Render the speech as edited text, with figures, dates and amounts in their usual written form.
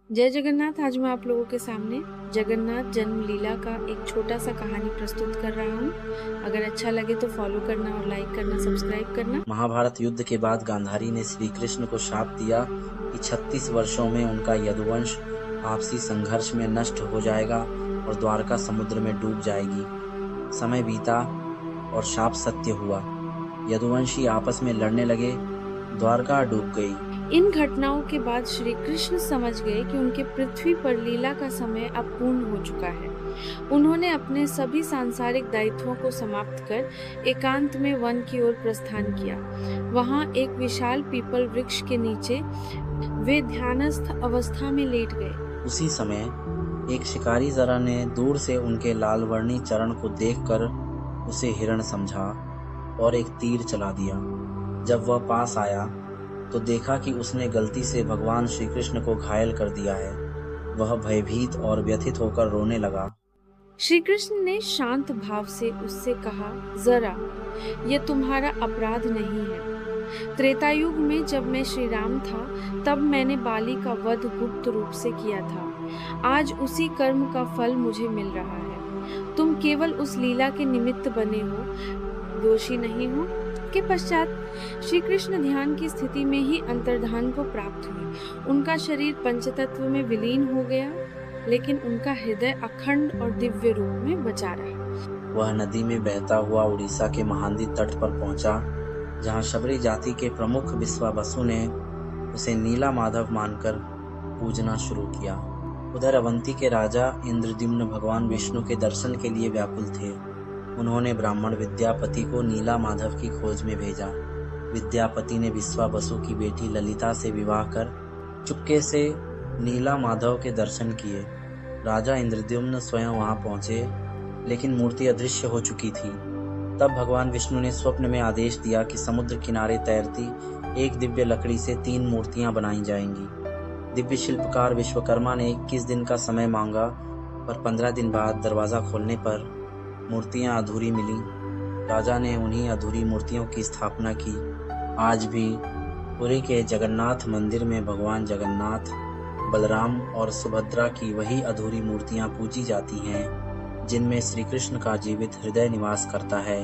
जय जगन्नाथ। आज मैं आप लोगों के सामने जगन्नाथ जन्म लीला का एक छोटा सा कहानी प्रस्तुत कर रहा हूँ। अगर अच्छा लगे तो फॉलो करना और लाइक करना, सब्सक्राइब करना। महाभारत युद्ध के बाद गांधारी ने श्री कृष्ण को शाप दिया कि 36 वर्षों में उनका यदुवंश आपसी संघर्ष में नष्ट हो जाएगा और द्वारका समुद्र में डूब जाएगी। समय बीता और शाप सत्य हुआ। यदुवंशी आपस में लड़ने लगे, द्वारका डूब गई। इन घटनाओं के बाद श्री कृष्ण समझ गए कि उनके पृथ्वी पर लीला का समय अब पूर्ण हो चुका है। उन्होंने अपने सभी सांसारिक दायित्वों को समाप्त कर एकांत में वन की ओर प्रस्थान किया। वहां एक विशाल पीपल वृक्ष के नीचे वे ध्यानस्थ अवस्था में लेट गए। उसी समय एक शिकारी जरा ने दूर से उनके लाल वर्णी चरण को देखकर उसे हिरण समझा और एक तीर चला दिया। जब वह पास आया तो देखा कि उसने गलती से भगवान श्री कृष्ण को घायल कर दिया है। वह भयभीत और व्यथित होकर रोने लगा। श्री कृष्ण ने शांत भाव से उससे कहा, जरा, यह तुम्हारा अपराध नहीं है। त्रेता युग में जब मैं श्री राम था तब मैंने बाली का वध गुप्त रूप से किया था। आज उसी कर्म का फल मुझे मिल रहा है। तुम केवल उस लीला के निमित्त बने हो, दोषी नहीं हो। के पश्चात श्री कृष्ण ध्यान की स्थिति में ही अंतर्धान को प्राप्त हुए। उनका शरीर पंचतत्व में विलीन हो गया, लेकिन उनका हृदय अखंड और दिव्य रूप में बचा रहा। वह नदी में बहता हुआ उड़ीसा के महानदी तट पर पहुंचा, जहां शबरी जाति के प्रमुख विश्वावसु ने उसे नीला माधव मानकर पूजना शुरू किया। उधर अवंती के राजा इंद्रद्युम्न भगवान विष्णु के दर्शन के लिए व्याकुल थे। उन्होंने ब्राह्मण विद्यापति को नीला माधव की खोज में भेजा। विद्यापति ने विश्वावसु की बेटी ललिता से विवाह कर चुपके से नीला माधव के दर्शन किए। राजा इंद्रद्युम्न स्वयं वहां पहुंचे, लेकिन मूर्ति अदृश्य हो चुकी थी। तब भगवान विष्णु ने स्वप्न में आदेश दिया कि समुद्र किनारे तैरती एक दिव्य लकड़ी से 3 मूर्तियां बनाई जाएंगी। दिव्य शिल्पकार विश्वकर्मा ने 21 दिन का समय मांगा, पर 15 दिन बाद दरवाजा खोलने पर मूर्तियां अधूरी मिली। राजा ने उन्हीं अधूरी मूर्तियों की स्थापना की। आज भी पुरी के जगन्नाथ मंदिर में भगवान जगन्नाथ, बलराम और सुभद्रा की वही अधूरी मूर्तियां पूजी जाती हैं, जिनमें श्री कृष्ण का जीवित हृदय निवास करता है।